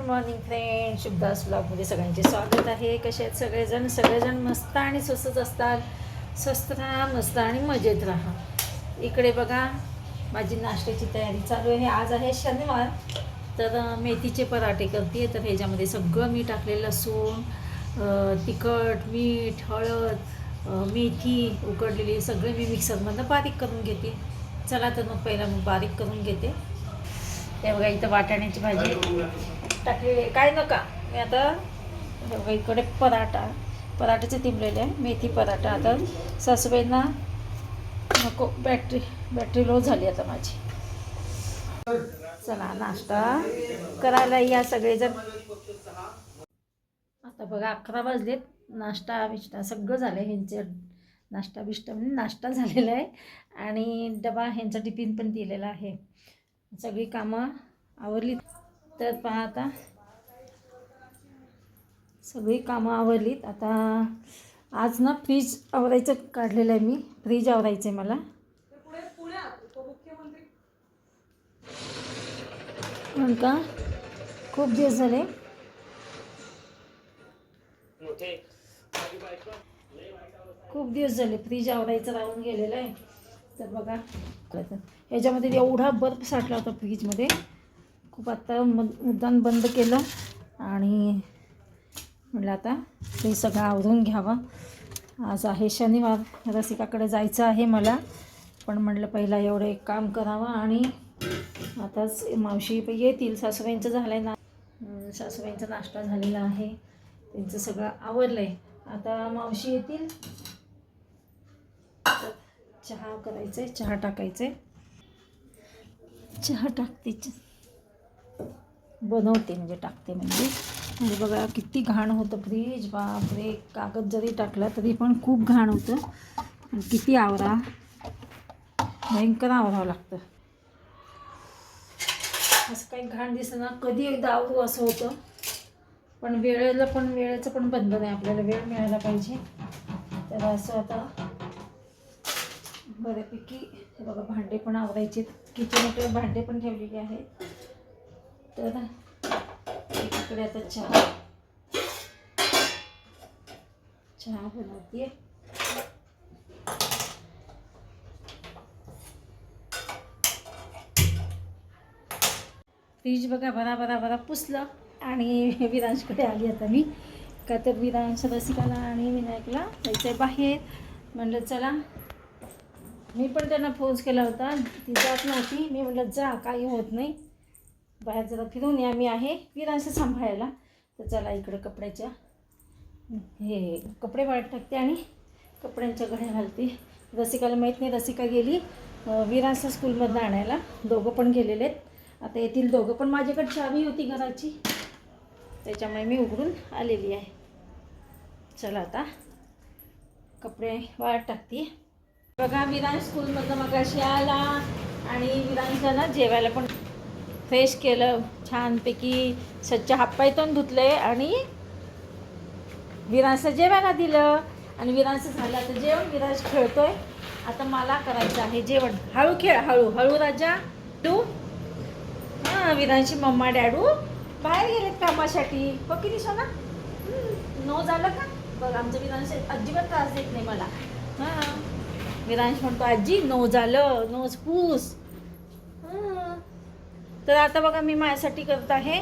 Morning friend, शुभदास ब्लॉगमध्ये सगळ्यांचे स्वागत आहे. कसे आहेत सगळेजण मस्त आणि स्वस्तच असतात. स्वस्त राहा, मस्त आणि मजेत राहा. इकडे बघा माझी नाश्त्याची तयारी चालू आहे. आज आहे शनिवार, तर मेथीचे पराठे करते. तर ह्याच्यामध्ये सगळं मी टाकलेलं, लसूण, तिखट, मीठ, हळद, मेथी उकडलेली सगळे मी मिक्सरमधनं बारीक करून घेते. चला तर मग पहिला मी बारीक करून घेते. ते बघा इथं वाटाण्याची भाजी टाकलेली, काय नका मी आता. बघा इकडे पराठ्याचे तिंबलेले आहे, मेथी पराठा. आता सासूबाईंना नको, बॅटरी लो झाली आता माझी. चला नाश्ता करायला या सगळेजण. आता बघा 11 वाजलेत. नाश्ता बिष्टा सगळं झालं आहे. ह्यांचं नाश्ता बिष्टा म्हणजे नाश्ता झालेला आहे आणि डबा ह्यांचा टिफिन पण दिलेला आहे. सगळी कामं आवरली. तर पहा आता सगळी कामं आवरलीत. आता आज ना फ्रीज आवरायचं काढलेलं आहे मी. फ्रीज आवरायचं आहे मला. पण का खूप दिवस झाले फ्रीज आवरायचं राहून गेलेलं आहे. तर बघा ह्याच्यामध्ये एवढा बर्फ साठला होता फ्रीजमध्ये खूप. आता मुद्दाम बंद केलं आणि म्हटलं आता ते सगळं आवरून घ्यावं. आज आहे शनिवार, रसिकाकडे जायचं आहे मला, पण म्हटलं पहिला एवढं एक काम करावं. आणि आताच मावशी येतील. सासूबाईंचं झालं आहे ना, सासूबाईंचा नाश्ता झालेला आहे, त्यांचं सगळं आवरलं आहे. आता मावशी येतील, चहा करायचं आहे, चहा टाकायचं आहे. चहा टाकते, बनवते म्हणजे टाकते म्हणजे बघा किती घाण होतं फ्रीज. बापरे, कागद जरी टाकला तरी पण खूप घाण होतं. किती आवरा, भयंकर आवरावं लागतं. असं काही घाण दिसतं ना, कधी एकदा आवरू असं होतं. पण वेळेचं पण बंधन आहे, आपल्याला वेळ मिळायला पाहिजे. तर असं आता बऱ्यापैकी हे बघा भांडे पण आवरायचे. किचनमध्ये भांडे पण ठेवलेले आहेत. तर इकडे आता चहा बनवते. फ्रीज बघा भरा पुसलं आणि विरांशकडे आली आता मी. का तर विरांश, रसिकाला आणि विनायकला जायचं आहे बाहेर. म्हटलं चला, मी पण त्यांना फोर्स केला होता, ती जात नव्हती. मी म्हटलं जा, काही होत नाही, बाहेर जरा फिरून या, मी आहे विरांश सांभाळायला. तर चला इकडे कपडे वाळत टाकते आणि कपड्यांच्या घड्या घालते. रसिकाला माहीत नाही, रसिका गेली विरांशला स्कूलमधनं आणायला. दोघं पण गेलेले आहेत. आता येतील दोघं पण. माझ्याकडे चावी होती घराची, त्याच्यामुळे मी उघडून आलेली आहे. चला आता कपडे वाळत टाकते. बघा विरांश स्कूलमधनं मगाशी आला आणि विरांशला ना जेवायला पण फ्रेश केलं छानपैकी. स्वच्छ हातपाय तोंड धुतले आणि विरांशला जेवायला दिलं. आणि विरांश झालं तर जेवण. विरांश खेळतोय. आता मला करायचं आहे जेवण. हळू खेळ, हळू राजा. तू हां, विरांशी मम्मा डॅडू बाहेर गेलेत कामासाठी. हो की नाही सोना? नो झालं का? बघ आमचं विरांश अजिबात त्रास देत नाही मला. हां, विरांश म्हणतो आजी नो झालं, नोज पूस. तर आता बघा मी माझ्यासाठी करत आहे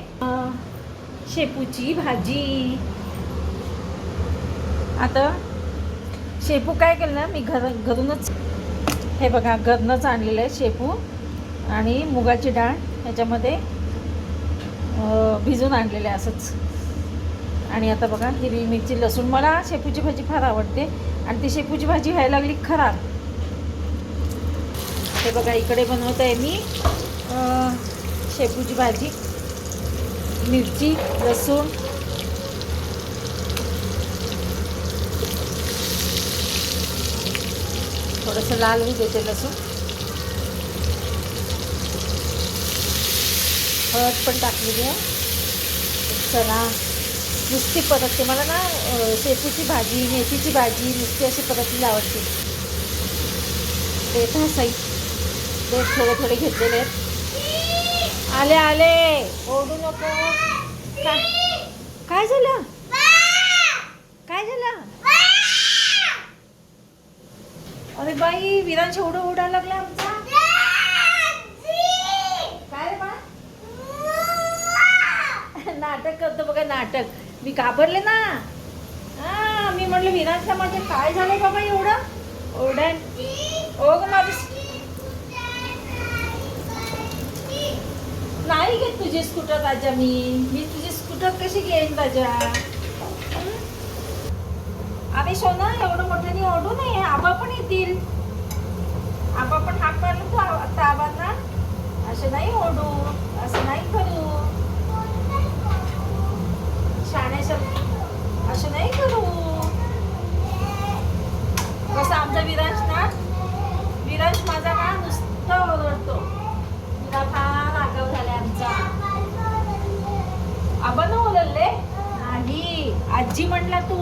शेपूची भाजी. आता शेपू काय केलं ना मी घरूनच, हे बघा घरूनच आणलेलं आहे शेपू आणि मुगाची डाळ ह्याच्यामध्ये भिजून आणलेलं आहे असंच. आणि आता बघा हिरवी मिरची, लसूण. मला शेपूची भाजी फार आवडते आणि ती शेपूची भाजी व्हायला लागली खराब. हे बघा इकडे बनवत आहे मी शेपूची भाजी. मिरची, लसूण, थोडंसं लाल होऊ देते लसूण. हळद पण टाकलेली आहे. चला नुसती परतते. मला ना शेपूची भाजी, मेथीची भाजी नुसती अशी परतलेली आवडते. देठ थोडे घेतलेले आहेत. आले ओरडू नको. काय झालं? काय झालं? अरे बाई, विरांश एवढं ओरडायला लागला आमचा. काय रे बा? नाटक करतो बघा, नाटक. मी घाबरले ना. मी म्हटलं विरांशला म्हणजे काय झालं बाबा एवढं ओरडाय. ओ ग माझी नाही घेत तुझी स्कूटर राजा. मी तुझी स्कूटर कशी घेईन राजा? अरे सोना, एवढं मोठ्याने ओरडू नये. आबा पण येतील. आबा पण हाक मारला तू आता आबांना. असं नाही ओरडू, असं नाही करू. शाळेचं असं नाही करू. कसं आमचा विरांश ना, विरांश माझा ना नुसतं ओरडतो. तुला फार आगाव झालाय आमचा. आबा न ओरडले नाही, आजी म्हणला. तू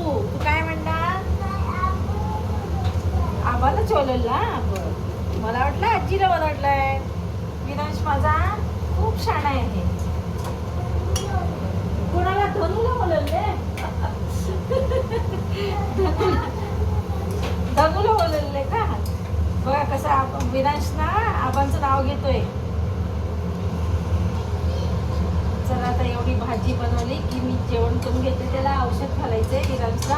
काय म्हणला? आबालाच ओरडला. मला वाटलं आजीला ओरडलाय. विरांश माझा खूप छान आहे. कोणाला? धनूला ओरडले. धनूला ओरडले का? बघा कसं विरांश ना आबांचं नाव घेतोय. चला आता एवढी भाजी बनवली की मी जेवण करून घेते. त्याला औषध घालायचंय विरांशला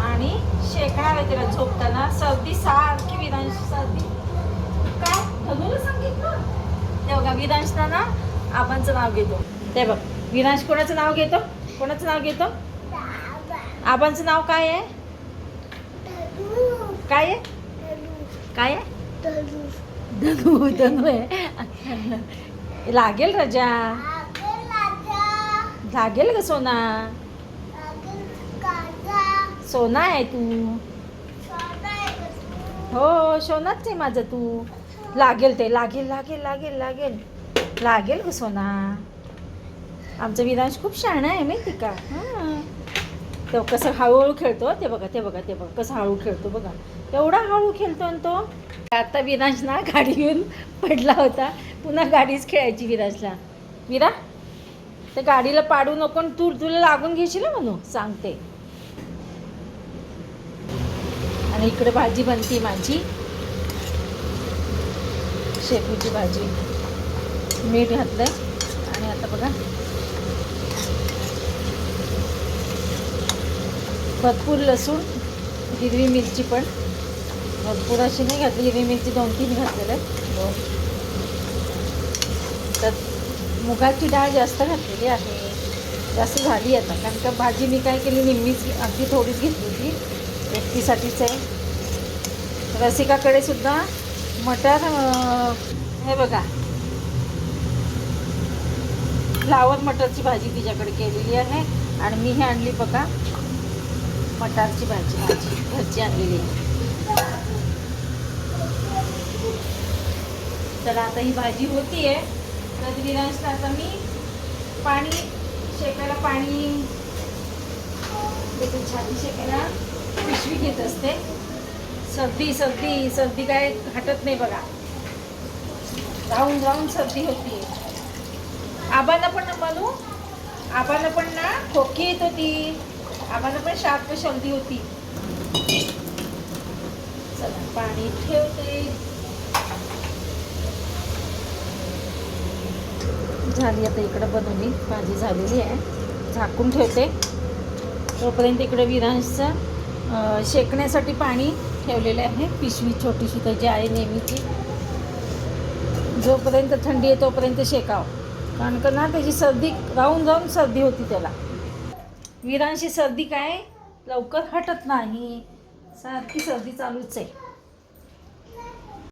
आणि शेकणार आहे त्याला झोपताना. सर्दी सारखी विरांश, सर्दी. काय धनूला सांगितलं? ते बघा विरांशला ना आबांचं नाव घेतो. ते बघ विरांश कोणाचं नाव घेतो? कोणाचं नाव घेतो? आबांचं नाव काय आहे? काय आहे? काय आहे? धनू. धनू आहे. लागेल राजा, लागेल ग सोना. सोना आहे तू. हो सोनाच आहे माझं तू. लागेल ते, लागेल लागेल लागेल लागेल लागेल ग सोना. आमचा विरांश खूप शहाणा आहे माहिती का? तो कसं हळूहळू खेळतो. ते बघा ते बघा ते बघा कसं हळू खेळतो बघा. एवढा हळू खेळतो आणि तो. आता विरांश ना गाडी घेऊन पडला होता. पुन्हा गाडीच खेळायची विरांशला. विरा, त्या गाडीला पाडू नको. तुला लागून घेशील म्हणून सांगते. आणि इकडे भाजी बनती माझी, शेपूची भाजी. मीठ घातलं आणि आता बघा भरपूर लसूण, हिरवी मिरची पण भरपूर अशी नाही घातली. हिरवी मिरची 2-3 घातलेलं आहे. तर मुगाची डाळ जास्त घातलेली आहे. जास्त झाली आता, कारण का भाजी मी काय केली निम्मीच, अगदी थोडीच घेतली होती. एकटीसाठीच आहे. रसिकाकडे सुद्धा मटर, हे बघा फ्लावर मटरची भाजी तिच्याकडे केलेली आहे. आणि मी हे आणली बघा मटारची भाजी, माझी घरची आणलेली आहे. चला आता ही भाजी होती आहे. तर विरांशला आता मी पाणी शेकायला, पाणी त्याची छाती शेकायला पिशवी घेत असते. सर्दी सर्दी सर्दी काय हटत नाही बघा. राहून राहून सर्दी होती. आबांना पण म्हणू, आबांना पण ना खोकी येत होती. आबांना पण शार्प सर्दी होती. चला पाणी ठेवते. झाली आता इकडं बनवली भाजी, झालेली आहे. झाकून ठेवते. तोपर्यंत इकडे विरांशचं शेकण्यासाठी पाणी ठेवलेलं आहे. पिशवी छोटीशी त्याची आहे नेहमीची. जोपर्यंत थंडी आहे तोपर्यंत शेकाव, कारण का ना त्याची सर्दी राहून राहून सर्दी होती त्याला. विरांशी सर्दी काय लवकर हटत नाही. सारखी सर्दी चालूच आहे.